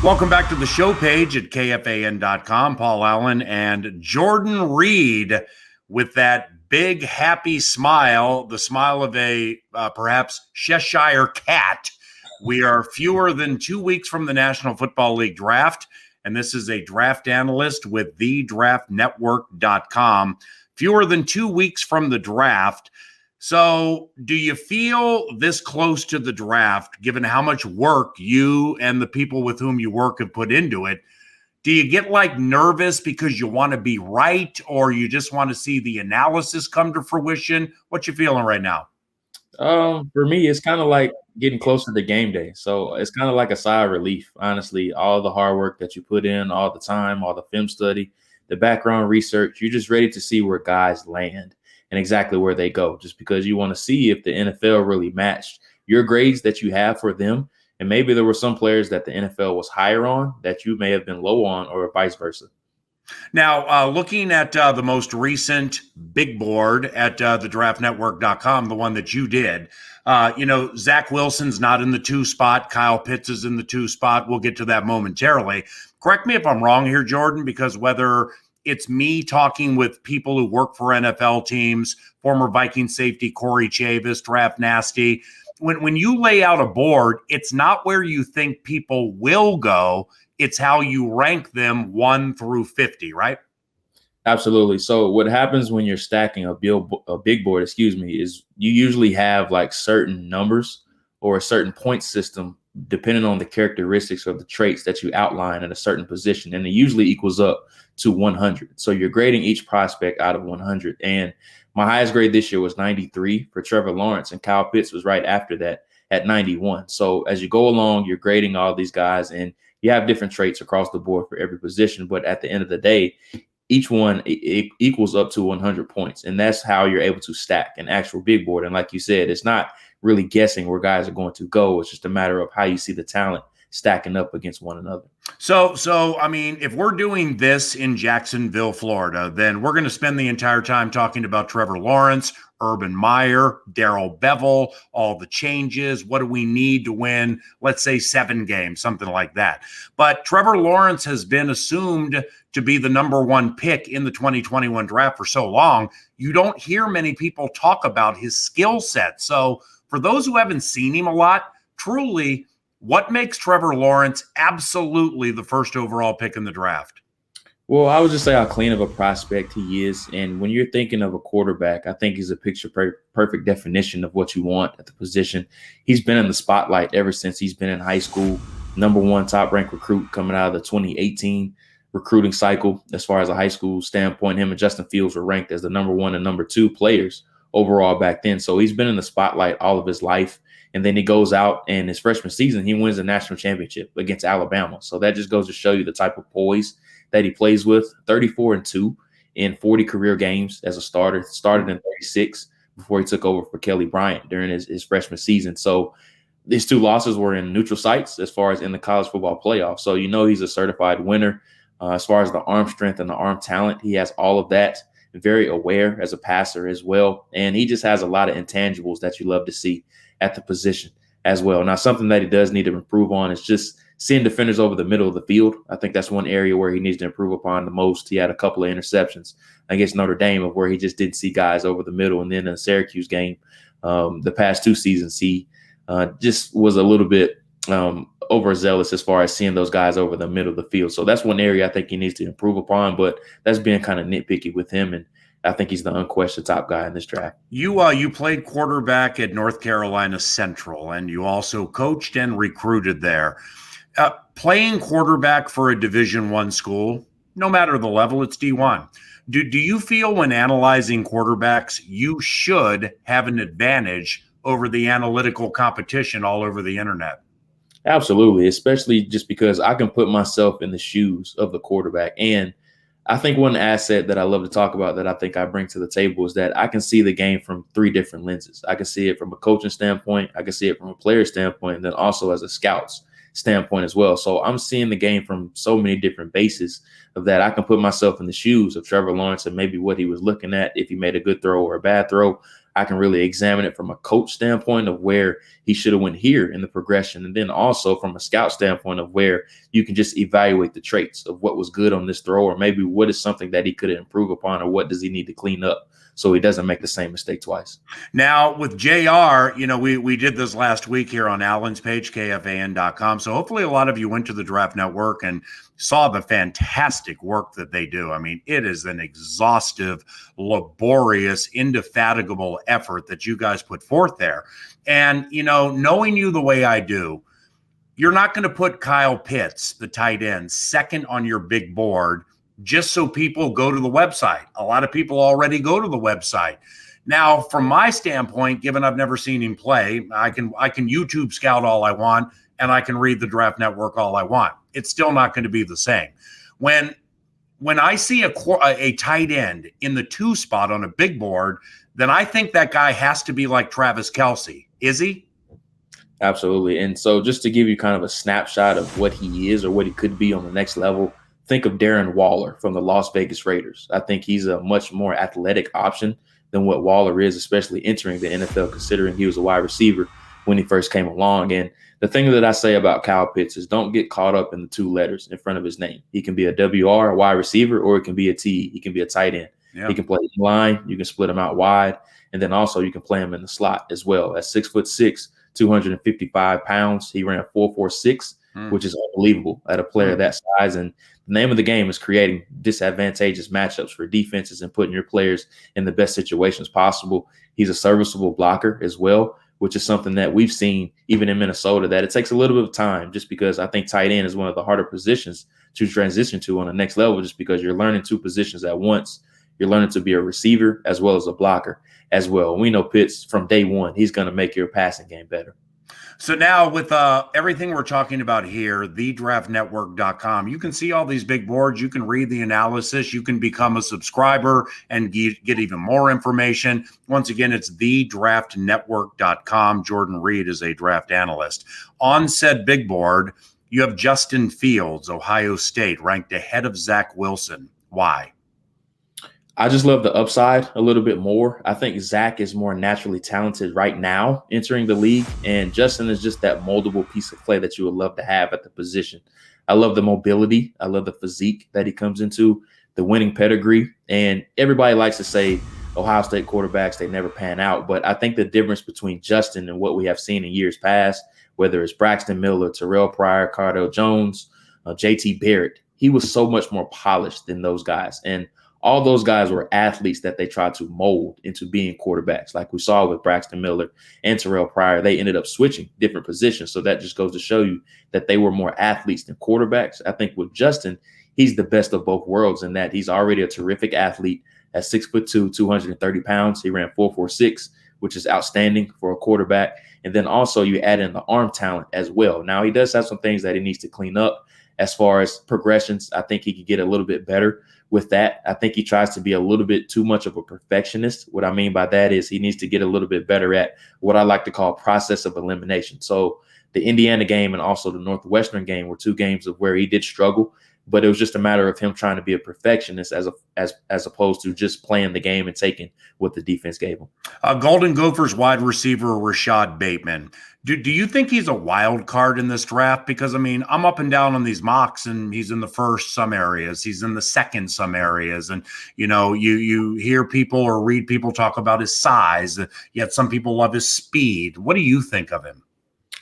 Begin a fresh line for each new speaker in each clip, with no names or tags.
Welcome back to the show page at KFAN.com. Paul Allen and Jordan Reid with that big, happy smile, the smile of a perhaps Cheshire cat. We are fewer than 2 weeks from the National Football League draft, and this is a draft analyst with thedraftnetwork.com. Fewer than 2 weeks from the draft. So do you feel this close to the draft, given how much work you and the people with whom you work have put into it? Do you get nervous because you want to be right, or you just want to see the analysis come to fruition? What you feeling right now?
For me, it's kind of like getting closer to game day. So it's kind of like a sigh of relief, honestly. All the hard work that you put in, all the time, all the film study, the background research, you're just ready to see where guys land and exactly where they go, just because you want to see if the NFL really matched your grades that you have for them. And maybe there were some players that the NFL was higher on that you may have been low on, or vice versa.
Now, looking at the most recent big board at thedraftnetwork.com, the one that you did, Zach Wilson's not in the 2 spot. Kyle Pitts is in the 2 spot. We'll get to that momentarily. Correct me if I'm wrong here, Jordan, because whether it's me talking with people who work for NFL teams, former Viking safety Corey Chavis, Draft Nasty, when you lay out a board, it's not where you think people will go. It's how you rank them 1 through 50, right?
Absolutely. So what happens when you're stacking a big board, is you usually have certain numbers or a certain point system depending on the characteristics of the traits that you outline in a certain position. And it usually equals up to 100. So you're grading each prospect out of 100. And my highest grade this year was 93 for Trevor Lawrence, and Kyle Pitts was right after that at 91. So as you go along, you're grading all these guys, and you have different traits across the board for every position. But at the end of the day, each one it equals up to 100 points. And that's how you're able to stack an actual big board. And like you said, it's not really guessing where guys are going to go. It's just a matter of how you see the talent stacking up against one another.
So I mean, if we're doing this in Jacksonville, Florida, then we're going to spend the entire time talking about Trevor Lawrence, Urban Meyer, Darrell Bevell, all the changes. What do we need to win, let's say 7 games, something like that. But Trevor Lawrence has been assumed to be the number 1 pick in the 2021 draft for so long. You don't hear many people talk about his skill set. So for those who haven't seen him a lot, truly, what makes Trevor Lawrence absolutely the first overall pick in the draft?
Well, I would just say how clean of a prospect he is. And when you're thinking of a quarterback, I think he's a perfect definition of what you want at the position. He's been in the spotlight ever since he's been in high school. Number 1 top-ranked recruit coming out of the 2018 recruiting cycle. As far as a high school standpoint, him and Justin Fields were ranked as the number 1 and number 2 players overall back then. So he's been in the spotlight all of his life. And then he goes out, and his freshman season, he wins the national championship against Alabama. So that just goes to show you the type of poise that he plays with. 34-2 in 40 career games as a starter. Started in 36 before he took over for Kelly Bryant during his freshman season. So these 2 losses were in neutral sites as far as in the college football playoff. So he's a certified winner. As far as the arm strength and the arm talent, he has all of that. Very aware as a passer as well. And he just has a lot of intangibles that you love to see at the position as well. Now, something that he does need to improve on is just seeing defenders over the middle of the field. I think that's one area where he needs to improve upon the most. He had a couple of interceptions against Notre Dame of where he just didn't see guys over the middle. And then in the Syracuse game, the past 2 seasons, he just was a little bit overzealous as far as seeing those guys over the middle of the field. So that's one area I think he needs to improve upon, but that's being kind of nitpicky with him. And I think he's the unquestioned top guy in this draft.
You played quarterback at North Carolina Central, and you also coached and recruited there. Playing quarterback for a Division I school, no matter the level, it's D1. Do you feel when analyzing quarterbacks, you should have an advantage over the analytical competition all over the internet?
Absolutely, especially just because I can put myself in the shoes of the quarterback. And I think one asset that I love to talk about that I think I bring to the table is that I can see the game from 3 different lenses. I can see it from a coaching standpoint, I can see it from a player standpoint, and then also as a scout's standpoint as well. So I'm seeing the game from so many different bases of that. I can put myself in the shoes of Trevor Lawrence and maybe what he was looking at, if he made a good throw or a bad throw. I can really examine it from a coach standpoint of where he should have went here in the progression. And then also from a scout standpoint of where you can just evaluate the traits of what was good on this throw, or maybe what is something that he could improve upon, or what does he need to clean up so he doesn't make the same mistake twice.
Now with JR, we did this last week here on Alan's page, KFAN.com. So hopefully a lot of you went to the Draft Network and saw the fantastic work that they do. I mean, it is an exhaustive, laborious, indefatigable effort that you guys put forth there. And, knowing you the way I do, you're not going to put Kyle Pitts, the tight end, second on your big board just so people go to the website. A lot of people already go to the website. Now, from my standpoint, given I've never seen him play, I can YouTube scout all I want, and I can read the Draft Network all I want. It's still not going to be the same. When I see a tight end in the 2 spot on a big board, then I think that guy has to be like Travis Kelce. Is he?
Absolutely. And so just to give you kind of a snapshot of what he is or what he could be on the next level, think of Darren Waller from the Las Vegas Raiders. I think he's a much more athletic option than what Waller is, especially entering the NFL, considering he was a wide receiver when he first came along. And the thing that I say about Kyle Pitts is don't get caught up in the 2 letters in front of his name. He can be a WR, a wide receiver, or it can be a T. He can be a tight end. Yeah. He can play in line. You can split him out wide. And then also you can play him in the slot as well. At 6'6", 255 pounds, he ran 4.46, which is unbelievable at a player that size. And the name of the game is creating disadvantageous matchups for defenses and putting your players in the best situations possible. He's a serviceable blocker as well, which is something that we've seen even in Minnesota, that it takes a little bit of time, just because I think tight end is one of the harder positions to transition to on the next level, just because you're learning 2 positions at once. You're learning to be a receiver as well as a blocker as well. And we know Pitts from day one, he's going to make your passing game better.
So now with everything we're talking about here, thedraftnetwork.com, you can see all these big boards. You can read the analysis. You can become a subscriber and get even more information. Once again, it's thedraftnetwork.com. Jordan Reid is a draft analyst. On said big board, you have Justin Fields, Ohio State, ranked ahead of Zach Wilson. Why?
I just love the upside a little bit more. I think Zach is more naturally talented right now entering the league, and Justin is just that moldable piece of clay that you would love to have at the position. I love the mobility. I love the physique that he comes into, the winning pedigree. And everybody likes to say Ohio State quarterbacks, they never pan out. But I think the difference between Justin and what we have seen in years past, whether it's Braxton Miller, Terrell Pryor, Cardale Jones, JT Barrett, he was so much more polished than those guys. And all those guys were athletes that they tried to mold into being quarterbacks. Like we saw with Braxton Miller and Terrell Pryor, they ended up switching different positions. So that just goes to show you that they were more athletes than quarterbacks. I think with Justin, he's the best of both worlds in that he's already a terrific athlete at 6'2", 230 pounds. He ran 4.46, which is outstanding for a quarterback. And then also you add in the arm talent as well. Now he does have some things that he needs to clean up as far as progressions. I think he could get a little bit better with that. I think he tries to be a little bit too much of a perfectionist. What I mean by that is he needs to get a little bit better at what I like to call process of elimination. So the Indiana game and also the Northwestern game were 2 games of where he did struggle, but it was just a matter of him trying to be a perfectionist as opposed to just playing the game and taking what the defense gave him.
Golden Gophers wide receiver Rashod Bateman. Do you think he's a wild card in this draft? Because, I mean, I'm up and down on these mocks, and he's in the first some areas. He's in the second some areas. And, you hear people or read people talk about his size, yet some people love his speed. What do you think of him?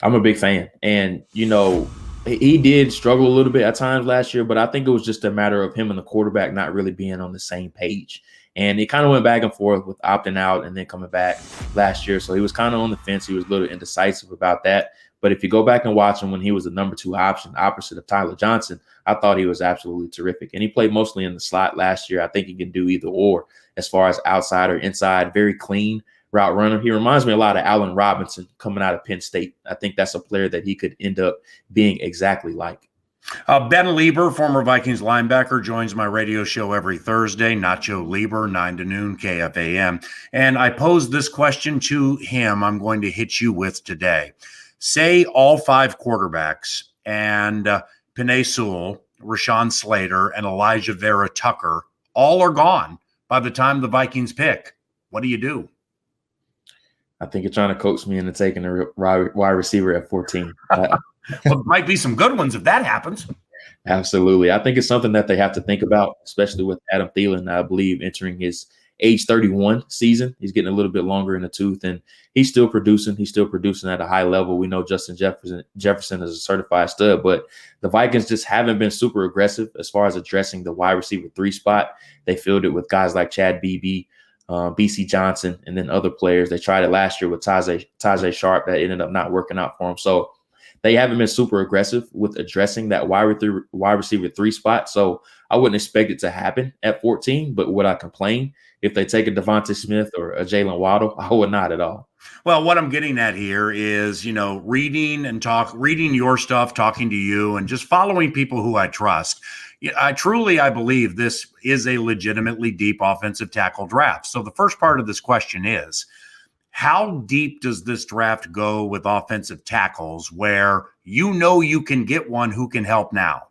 I'm a big fan. And, he did struggle a little bit at times last year, but I think it was just a matter of him and the quarterback not really being on the same page. And it kind of went back and forth with opting out and then coming back last year. So he was kind of on the fence. He was a little indecisive about that. But if you go back and watch him when he was the number 2 option, opposite of Tyler Johnson, I thought he was absolutely terrific. And he played mostly in the slot last year. I think he can do either or as far as outside or inside, very clean route runner. He reminds me a lot of Allen Robinson coming out of Penn State. I think that's a player that he could end up being exactly like.
Ben Lieber, former Vikings linebacker, joins my radio show every Thursday. Nacho Lieber, 9 to noon, KFAM. And I posed this question to him I'm going to hit you with today. Say all 5 quarterbacks and Penei Sewell, Rashawn Slater, and Elijah Vera Tucker all are gone by the time the Vikings pick. What do you do?
I think you're trying to coax me into taking a wide receiver at 14.
Well, might be some good ones if that happens.
Absolutely. I think it's something that they have to think about, especially with Adam Thielen, I believe, entering his age 31 season. He's getting a little bit longer in the tooth, and he's still producing. He's still producing at a high level. We know Justin Jefferson is a certified stud, but the Vikings just haven't been super aggressive as far as addressing the wide receiver 3 spot. They filled it with guys like Chad Beebe, BC Johnson, and then other players. They tried it last year with Tajay Sharp. That ended up not working out for him. So they haven't been super aggressive with addressing that wide receiver 3 spot. So I wouldn't expect it to happen at 14, but would I complain if they take a Devontae Smith or a Jalen Waddle? I would not at all.
Well, what I'm getting at here is, reading your stuff, talking to you, and just following people who I trust. I believe this is a legitimately deep offensive tackle draft. So the first part of this question is, how deep does this draft go with offensive tackles where you can get one who can help now?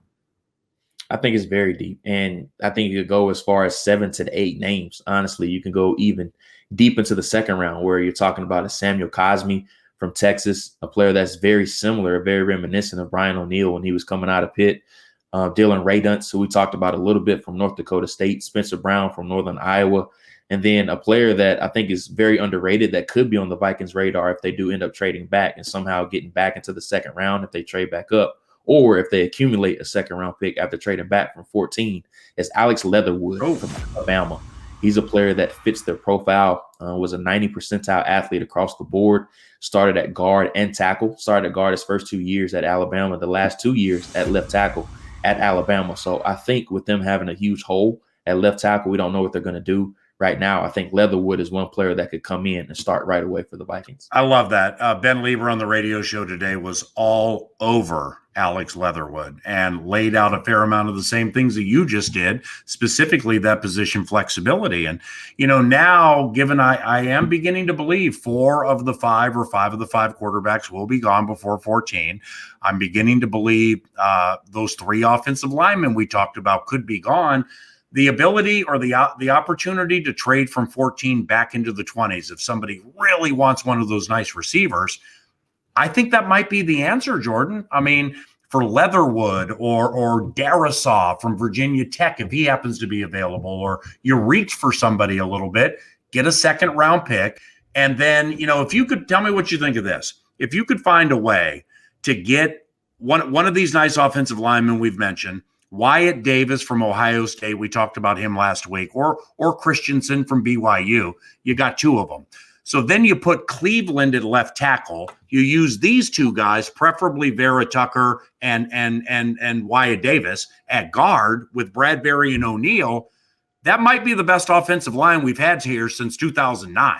I think it's very deep. And I think you could go as far as 7 to 8 names. Honestly, you can go even deep into the second round where you're talking about a Samuel Cosmi from Texas, a player that's very similar, very reminiscent of Brian O'Neill when he was coming out of Pitt. Dylan Radunz, who we talked about a little bit from North Dakota State, Spencer Brown from Northern Iowa. And then a player that I think is very underrated that could be on the Vikings' radar if they do end up trading back and somehow getting back into the second round if they trade back up, or if they accumulate a second-round pick after trading back from 14, is Alex Leatherwood from Alabama. He's a player that fits their profile, was a 90 percentile athlete across the board, started at guard and tackle, started at guard his first 2 years at Alabama, the last 2 years at left tackle at Alabama. So I think with them having a huge hole at left tackle, we don't know what they're going to do right now. I think Leatherwood is one player that could come in and start right away for the Vikings.
I love that. Ben Lieber on the radio show today was all over Alex Leatherwood and laid out a fair amount of the same things that you just did, specifically that position flexibility. And, now given I am beginning to believe 4 of the 5 quarterbacks will be gone before 14. I'm beginning to believe those 3 offensive linemen we talked about could be gone. The ability or the opportunity to trade from 14 back into the 20s, if somebody really wants one of those nice receivers, I think that might be the answer, Jordan. I mean, for Leatherwood or Darisaw from Virginia Tech, if he happens to be available, or you reach for somebody a little bit, get a second-round pick, and then, if you could tell me what you think of this. If you could find a way to get one of these nice offensive linemen we've mentioned, Wyatt Davis from Ohio State, we talked about him last week, or Christensen from BYU. You got 2 of them. So then you put Cleveland at left tackle. You use these 2 guys, preferably Vera Tucker and Wyatt Davis at guard with Bradbury and O'Neill. That might be the best offensive line we've had here since 2009.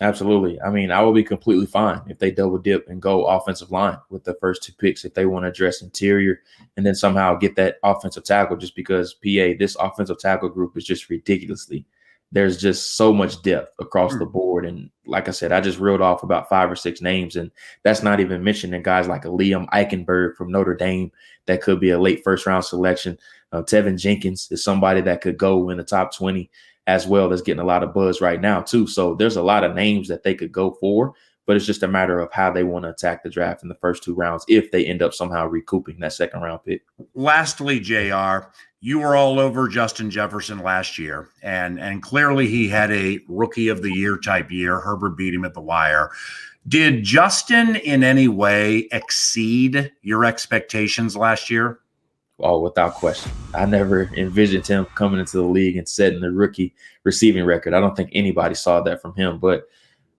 Absolutely. I mean, I will be completely fine if they double dip and go offensive line with the first 2 picks if they want to address interior and then somehow get that offensive tackle, just because this offensive tackle group is just ridiculously. There's just so much depth across the board. And like I said, I just reeled off about 5 or 6 names, and that's not even mentioning guys like a Liam Eichenberg from Notre Dame that could be a late first-round selection. Tevin Jenkins is somebody that could go in the top 20 as well. That's getting a lot of buzz right now too. So there's a lot of names that they could go for, but it's just a matter of how they want to attack the draft in the first 2 rounds if they end up somehow recouping that second-round pick.
Lastly, JR, you were all over Justin Jefferson last year, and clearly he had a rookie of the year type year. Herbert beat him at the wire. Did Justin in any way exceed your expectations last year?
Oh, without question. I never envisioned him coming into the league and setting the rookie receiving record. I don't think anybody saw that from him. But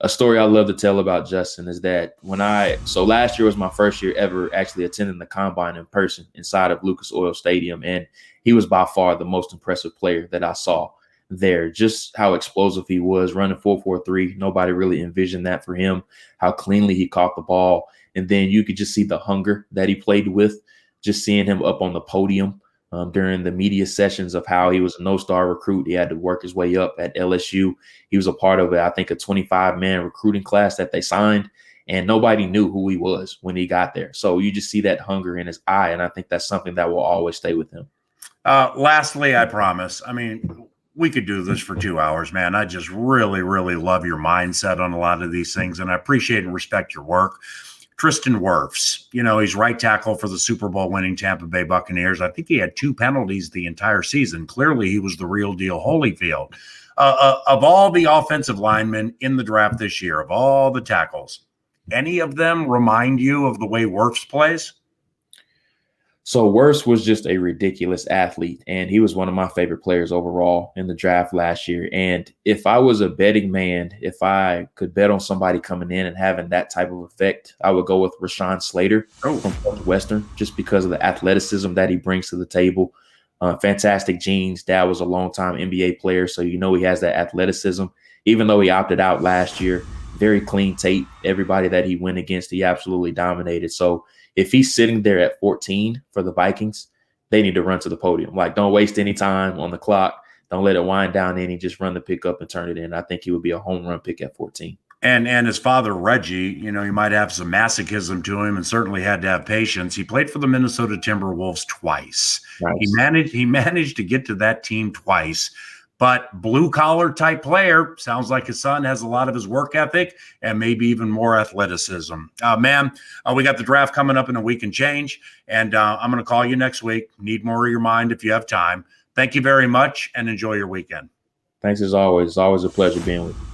a story I love to tell about Justin is that last year was my first year ever actually attending the combine in person inside of Lucas Oil Stadium. And he was by far the most impressive player that I saw there. Just how explosive he was, running 4.43. Nobody really envisioned that for him, how cleanly he caught the ball. And then you could just see the hunger that he played with. Just seeing him up on the podium during the media sessions of how he was a no-star recruit. He had to work his way up at LSU. He was a part of, I think, a 25-man recruiting class that they signed, and nobody knew who he was when he got there. So you just see that hunger in his eye, and I think that's something that will always stay with him.
Lastly, I promise. I mean, We could do this for 2 hours, man. I just really, really love your mindset on a lot of these things, and I appreciate and respect your work. Tristan Wirfs, he's right tackle for the Super Bowl winning Tampa Bay Buccaneers. I think he had 2 penalties the entire season. Clearly, he was the real deal Holyfield. Of all the offensive linemen in the draft this year, of all the tackles, any of them remind you of the way Wirfs plays?
So Wirfs was just a ridiculous athlete, and he was one of my favorite players overall in the draft last year. And if I was a betting man, if I could bet on somebody coming in and having that type of effect, I would go with Rashawn Slater from Northwestern, just because of the athleticism that he brings to the table. Fantastic genes. Dad was a longtime NBA player, so he has that athleticism. Even though he opted out last year, very clean tape. Everybody that he went against, he absolutely dominated. So if he's sitting there at 14 for the Vikings, they need to run to the podium. Like, don't waste any time on the clock. Don't let it wind down any. Just run the pick up and turn it in. I think he would be a home run pick at 14.
And his father, Reggie, he might have some masochism to him and certainly had to have patience. He played for the Minnesota Timberwolves twice. Nice. He managed to get to that team twice. But blue-collar type player, sounds like his son has a lot of his work ethic and maybe even more athleticism. Man, we got the draft coming up in a week and change, and I'm going to call you next week. Need more of your mind if you have time. Thank you very much, and enjoy your weekend.
Thanks as always. It's always a pleasure being with you.